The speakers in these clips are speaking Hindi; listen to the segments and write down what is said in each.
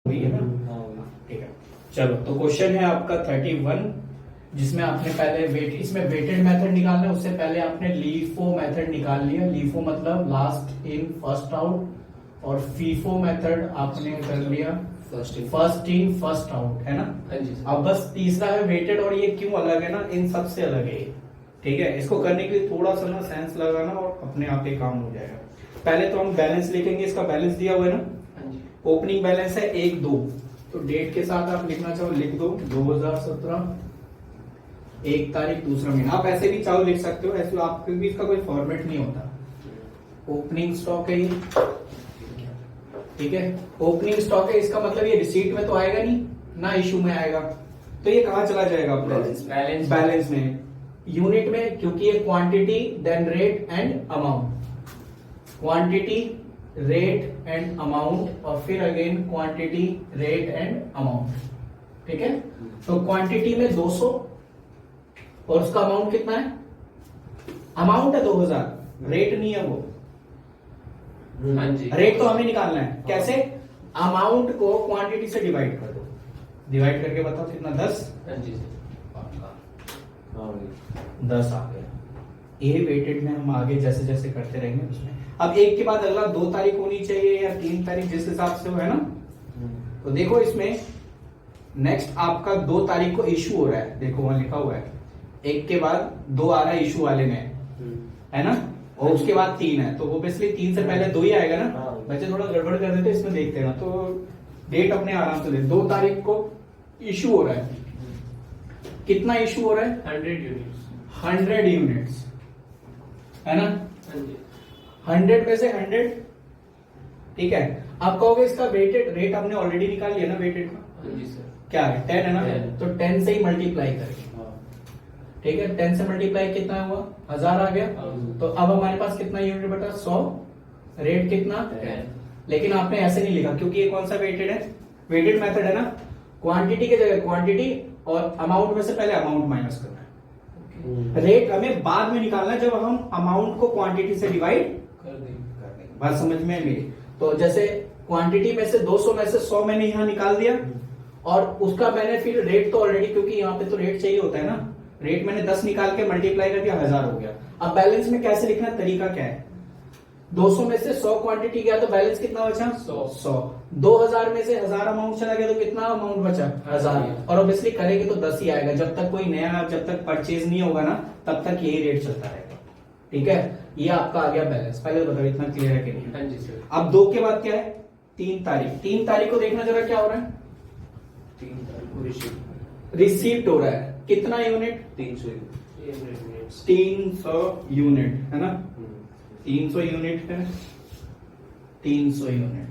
वही है ना, ठीक है। चलो तो क्वेश्चन है आपका 31, जिसमें आपने पहले इसमें वेटेड मेथड निकालना है, उससे पहले आपने लीफो मेथड निकाल लिया। लीफो मतलब लास्ट इन फर्स्ट आउट, और फीफो मेथड आपने कर लिया फर्स्ट इन फर्स्ट आउट, है ना। अब बस तीसरा है वेटेड, और ये क्यों अलग है ना, इन सबसे अलग है, ठीक है। इसको करने के लिए थोड़ा सा ना सेंस लगाना और अपने आप ही काम हो जाएगा। पहले तो हम बैलेंस लिखेंगे, इसका बैलेंस दिया हुआ है ना, ओपनिंग बैलेंस है 1-2, तो डेट के साथ आप लिखना चाहो लिख दो 2017, 1 तारीख दूसरा महीना। आप ऐसे भी चाहो लिख सकते हो, ऐसे आप क्योंकि इसका कोई फॉर्मेट नहीं होता। ओपनिंग स्टॉक है ये, ठीक है। ओपनिंग स्टॉक है, इसका मतलब ये रिसीट में तो आएगा नहीं ना, इशू में आएगा, तो ये कहाँ चला जाएगा बैलेंस में, यूनिट में, क्योंकि ये quantity then rate and amount, quantity rate and amount, और फिर again quantity rate and amount, ठीक है। तो क्वांटिटी में 200 और उसका अमाउंट कितना है, अमाउंट है 2000, रेट नहीं है वो। रेट तो हमें निकालना है, कैसे, अमाउंट को क्वांटिटी से डिवाइड कर दो, डिवाइड करके बताओ कितना, 10, 10 आ गया। ये वेटेड में हम आगे जैसे जैसे करते रहेंगे उसमें। अब एक के बाद अगला 2 तारीख होनी चाहिए या 3 तारीख, जिस हिसाब से है ना। तो देखो इसमें नेक्स्ट आपका 2 तारीख को इशू हो रहा है, देखो वहां लिखा हुआ है, एक के बाद 2 आ रहा है इशू वाले में, है ना, और उसके बाद 3 है, तो ऑब्वियसली 3 से पहले 2 ही आएगा ना। बच्चे थोड़ा गड़बड़ कर देते इसमें, देखते ना, तो डेट अपने आराम से दे। 2 तारीख को इशू हो रहा है, कितना इशू हो रहा है, 100 यूनिट्स, है ना, 100 में से 100, ठीक है। आप कहोगे इसका वेटेड रेट हमने ऑलरेडी निकाल लिया ना, वेटेड का क्या है, 10 है ना, तो 10 से ही मल्टीप्लाई करेंगे, ठीक है। 10 से मल्टीप्लाई कितना हुआ, 1000 आ गया। तो अब हमारे पास कितना यूनिट बटा 100, रेट कितना 10, लेकिन आपने ऐसे नहीं लिखा क्योंकि ये कौन सा वेटेड है, वेटेड मेथड है ना, क्वांटिटी की जगह क्वांटिटी और अमाउंट में से पहले अमाउंट माइनस करना है। रेट हमें बाद में निकालना है, जब हम अमाउंट को क्वांटिटी से डिवाइड कर देंगे। बात समझ में है मेरी। तो जैसे क्वांटिटी में से 200 में से 100 मैंने यहाँ निकाल दिया, और उसका मैंने फिर रेट तो ऑलरेडी, क्योंकि यहाँ पे तो रेट चाहिए होता है ना, रेट मैंने 10 निकाल के मल्टीप्लाई कर दिया, 1000 हो गया। अब बैलेंस में कैसे लिखना, तरीका क्या है, 200 में से 100 क्वांटिटी गया तो बैलेंस कितना बचा, 100। 2000 में से 1000 अमाउंट चला गया तो कितना अमाउंट बचा, 1000। और ऑब्वियसली करेंगे तो 10 ही आएगा, जब तक कोई नया, जब तक परचेज नहीं होगा ना, तब तक यही रेट चलता रहेगा, ठीक है। ये आपका आ गया बैलेंस। पहले बताओ इतना क्लियर है कि नहीं। अब 2 के बाद क्या है, 3 तारीख। 3 तारीख को देखना जरा क्या हो रहा है, 3 तारीख को रिसीप्ट हो रहा है, कितना यूनिट, 300 यूनिट, है ना, 300 यूनिट है, 300 यूनिट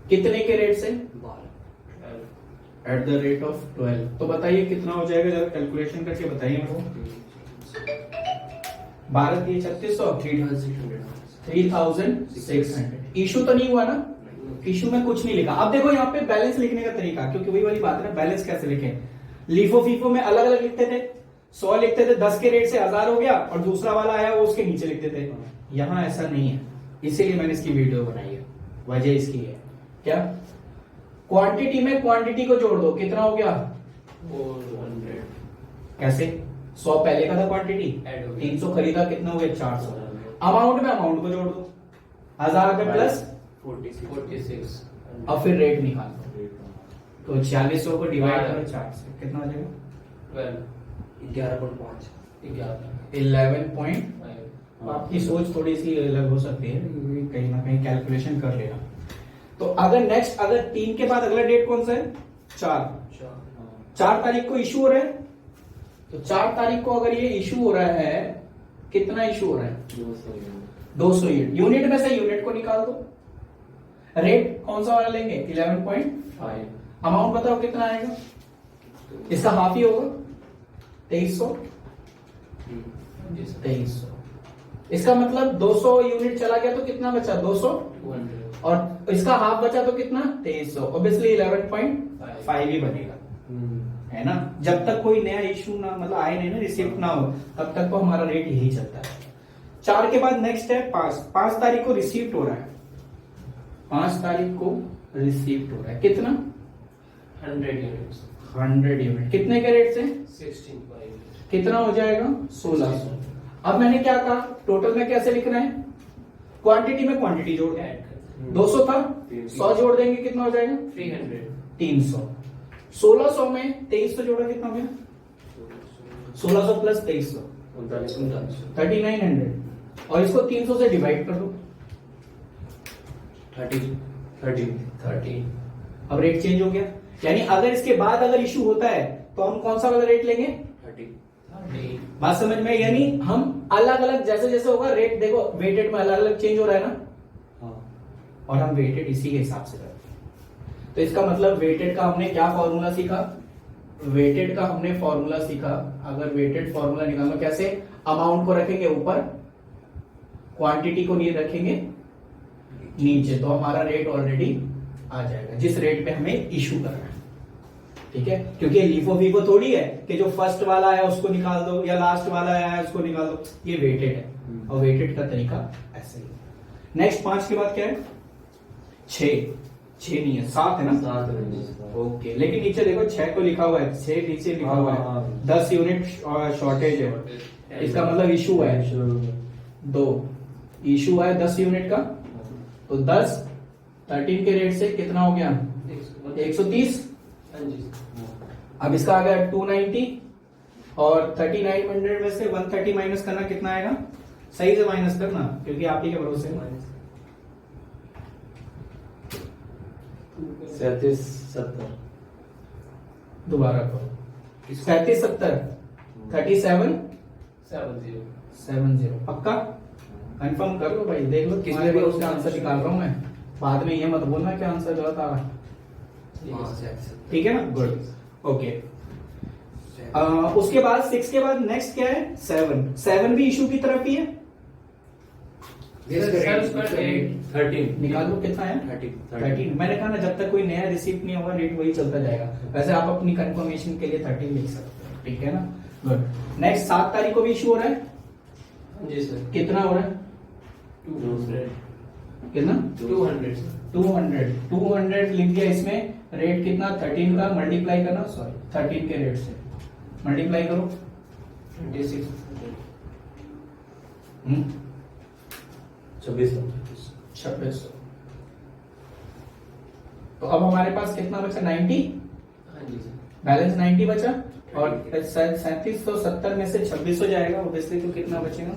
कितने के रेट से, एट द रेट ऑफ 12। तो बताइए कितना हो जाएगा, जरा कैलकुलेशन करके बताइए मेरे को। 12 की 3600, 3600। इशू तो नहीं हुआ ना, इशू में कुछ नहीं लिखा। अब देखो यहाँ पे बैलेंस लिखने का तरीका, क्योंकि वही वाली बात है ना, बैलेंस कैसे लिखे, लीफो फीफो में अलग अलग लिखते थे, 100 लिखते थे, 10 के रेट से 1000 हो गया, और दूसरा वाला आया वो उसके नीचे लिखते थे। यहाँ ऐसा नहीं है, इसीलिए मैंने इसकी वीडियो बनाई है, वजह इसकी है क्या, क्वांटिटी में क्वांटिटी को जोड़ दो, कितना हो गया 400। कैसे, 100 पहले का था क्वांटिटी, 300 खरीदा, कितना हो गया 400। अमाउंट में अमाउंट को जोड़ दो, 1000 में प्लस 46। और फिर रेट निकाल दो, तो 4600 को डिवाइड करो 4 से, कितना आ जाएगा 11.5। 11.5। आपकी सोच थोड़ी सी अलग हो सकती है, कहीं ना कहीं कैलकुलेशन कर लेना। तो अगर नेक्स्ट, अगर 3 के बाद अगला डेट कौन सा है, 4 तारीख को इशू हो रहा है, तो 4 तारीख को अगर ये इशू हो रहा है, कितना इशू हो रहा है, 200 यूनिट। यूनिट में से यूनिट को निकाल दो, रेट कौन सा वाला लेंगे, 11.5। अमाउंट बताओ कितना आएगा, इसका हाफ ही होगा, 2300। इसका मतलब 200 यूनिट चला गया तो कितना बचा, 200, और इसका हाफ बचा तो कितना, 2300। ऑब्वियसली 11.5 ही बनेगा, है ना। जब तक कोई नया इशू ना, मतलब आए नहीं ना, रिसिप्ट ना हो, तब तक तो हमारा रेट यही चलता है। 4 के बाद नेक्स्ट है 5 तारीख को रिसिप्ट हो रहा है, 5 तारीख को रिसीव्ड हो रहा है, कितना? 100 यूनिट्स, 100 यूनिट। कितने के रेट से? 16 पर यूनिट। कितना हो जाएगा? 1600। अब मैंने क्या कहा, टोटल में कैसे लिखना है? क्वांटिटी में क्वांटिटी जोड़ ऐड कर 200 था, 100 जोड़ देंगे, कितना हो जाएगा? 300। 300। 1600 में 2300 जोड़ा, कितना हो गया? 1600 प्लस 2300 3900। और इसको 300 से डिवाइड कर दो, 13। अब रेट चेंज हो गया। यानी अगर इसके बाद अगर इशू होता है तो हम कौन सा वाला रेट लेंगे? 30। बात समझ में? यानी हम अलग अलग जैसे जैसे होगा रेट, देखो वेटेड में अलग अलग चेंज हो रहा है ना, और हम वेटेड इसी के हिसाब से करते हैं। तो इसका मतलब वेटेड का हमने क्या फॉर्मूला सीखा? वेटेड का हमने फॉर्मूला सीखा। अगर वेटेड फॉर्मूला निकालना कैसे, अमाउंट को रखेंगे ऊपर, क्वांटिटी को नहीं रखेंगे नीचे, तो हमारा रेट ऑलरेडी आ जाएगा जिस रेट पे हमें इशू करना है। ठीक है, क्योंकि लीफो वीफो थोड़ी है कि जो फर्स्ट वाला है उसको निकाल दो या लास्ट वाला आया है उसको निकाल दो, ये वेटेड है और वेटेड का तरीका ऐसे ही। नेक्स्ट 5 के बाद क्या है? 6 नहीं है, 7 है ना? ओके, लेकिन नीचे देखो 6 को लिखा हुआ है, 6 नीचे लिखा हुआ है, 10 यूनिट शॉर्टेज है, इसका मतलब इशू है 2, इशू है 10 यूनिट का, तो 10 13 के रेट से कितना हो गया? 130। अब इसका आ गया 290 और 3900 में से 130 माइनस करना, कितना आएगा? सही से माइनस करना क्योंकि आप ही के भरोसे में। 3770 दोबारा करो, 3770 3770 पक्का? कंफर्म कर लो भाई, देख लो किसने भी उसका आंसर निकाल रहा हूं मैं, बाद में ये मत बोलना कि आंसर गलत आ रहा है। ठीक है ना? Good, okay. उसके बाद 6 के बाद नेक्स्ट क्या है? 7 भी इशू की तरफ ही है। 13 निकाल लो, कितना है? 13। मैंने कहा ना जब तक कोई नया रिसीप्ट नहीं होगा रेट वही चलता जाएगा। वैसे आप अपनी कंफर्मेशन के लिए 13 लिख सकते हैं, ठीक है ना? गुड। नेक्स्ट 7 तारीख को भी इशू हो रहा है, जी सर। कितना हो रहा है? 200। कितना? 200 200 लिख दिया। इसमें रेट कितना? 13 का मल्टीप्लाई करना, सॉरी 13 के रेट से मल्टीप्लाई करो, 26। 2600। तो अब हमारे पास कितना बचा? 90। हाँ जी सर। बैलेंस 90 बचा और 3770 में से 2600 जाएगा ऑब्वियसली, तो कितना बचेगा?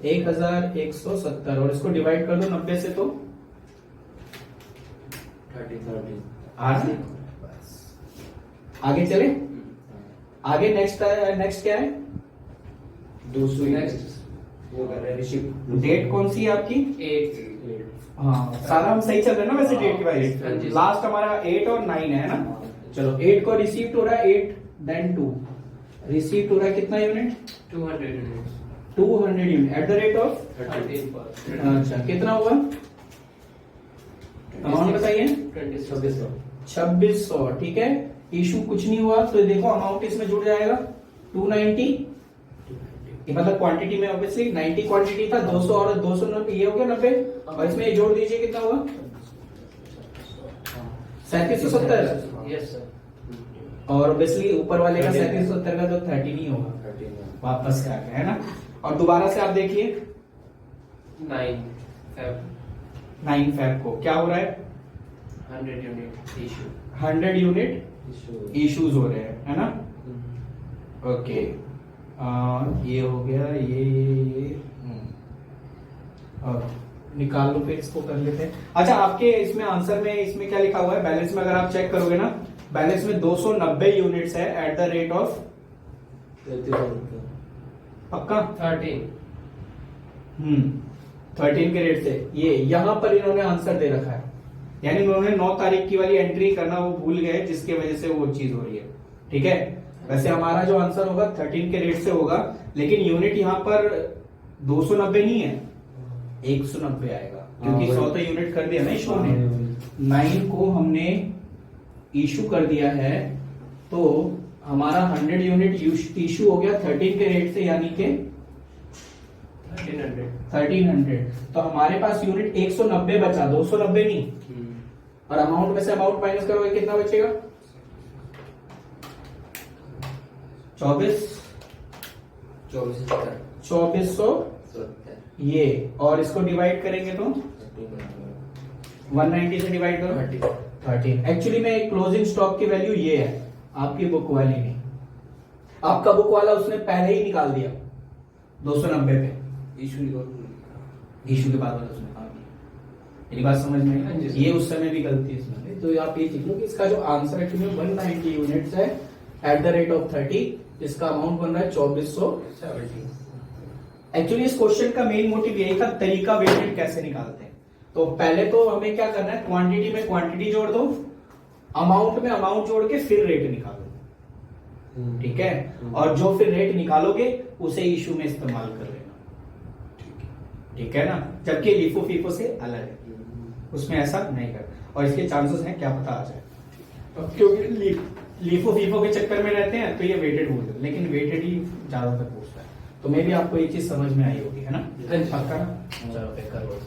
1170 और इसको डिवाइड कर दो 90 से, तो 30। आगे चले, आगे नेक्स्ट क्या है? 200 वो कर रहे हैं रिसीप्ट। डेट कौन सी है आपकी? 8। हाँ, सारा हम सही चल रहे हैं ना वैसे डेट के हाँ वाइज। जी। लास्ट हमारा 8 और 9 है ना? चलो 8 को रिसीव्ड हो रहा है 8 देन 2 रिसीव्ड हो रहा है कितना unit? 200 units, 200 unit at the rate of 13 पर। अच्छा कितना हुआ? अमाउंट बताइए। 2600। ठीक है, इशू कुछ नहीं हुआ तो देखो अमाउंट इसमें जुड़ जाएगा 290। ये मतलब क्वांटिटी में ऑब्वियसली 90 क्वांटिटी था, 200 और 290 ये हो गया 90, और इसमें ये जोड़ दीजिए कितना हुआ? 3770। Yes sir. और ऑब्वियसली ऊपर वाले का 3770 का तो 13 ही होगा, वापस से आ गया है ना? और दोबारा से आप देखिए 9 फेब को क्या हो रहा है? 100 यूनिट इशू। 100 यूनिट इश्यूज हो रहे हैं, है ना? ओके, ये हो गया, ये और निकाल लो, फिर इसको कर लेते हैं। अच्छा, आपके इसमें आंसर में इसमें क्या लिखा हुआ है? बैलेंस में अगर आप चेक करोगे ना, बैलेंस में 290 यूनिट्स है एट द रेट ऑफ पक्का 13। 13 के रेट से। ये यहां पर इन्होंने आंसर दे रखा है, यानी इन्होंने 9 तारीख की वाली एंट्री करना वो भूल गए, जिसकी वजह से वो चीज हो रही है। ठीक है, वैसे हमारा जो आंसर होगा 13 के रेट से होगा, लेकिन यूनिट यहाँ पर 290 नहीं है, 190 आएगा, क्योंकि 100 तो यूनिट कर दिया ना इशू ने। 9 को हमने इशू कर दिया है, तो हमारा 100 यूनिट इशू हो गया 13 के रेट से, यानी कि 1300। तो हमारे पास यूनिट 190 बचा, 290 नहीं। और अमाउंट में से अमाउंट माइनस करोगे कितना बचेगा? 2400 ये, और इसको डिवाइड करेंगे तो 190 से डिवाइड करो 13। एक्चुअली में क्लोजिंग स्टॉक की वैल्यू ये है, आपकी बुक वाली नहीं। आपका बुक वाला उसने पहले ही निकाल दिया 290 पे, इशू के बाद वाला उसने काम किया। मेरी बात समझ में आई ना? ये उस समय भी गलती इसमें, तो आप ये सीख लो कि इसका जो आंसर एक्चुअली 190 यूनिट्स है एट द रेट ऑफ 30, इसका अमाउंट बन रहा है 2470। एक्चुअली इस क्वेश्चन का मेन मोटिव यही था, तरीका वेटेड कैसे निकालते हैं। तो पहले तो हमें क्या करना है, क्वांटिटी में क्वांटिटी जोड़ दो, अमाउंट में अमाउंट जोड़ के फिर रेट निकालो, ठीक है? और जो फिर रेट निकालोगे उसे इशू में इस्तेमाल कर लेना, ठीक है ना? जबकि लीफो फीफो से अलग है, उसमें ऐसा नहीं कर। और इसके चांसेस हैं क्या पता आ जाए, तो क्योंकि लीफो फीफो के चक्कर में रहते हैं तो ये वेटेड बोल, लेकिन वेटेड ही ज्यादातर पूछता है। तो मे भी आपको ये चीज समझ में आई होगी, है ना? पक्का ना? चलो फिर करो।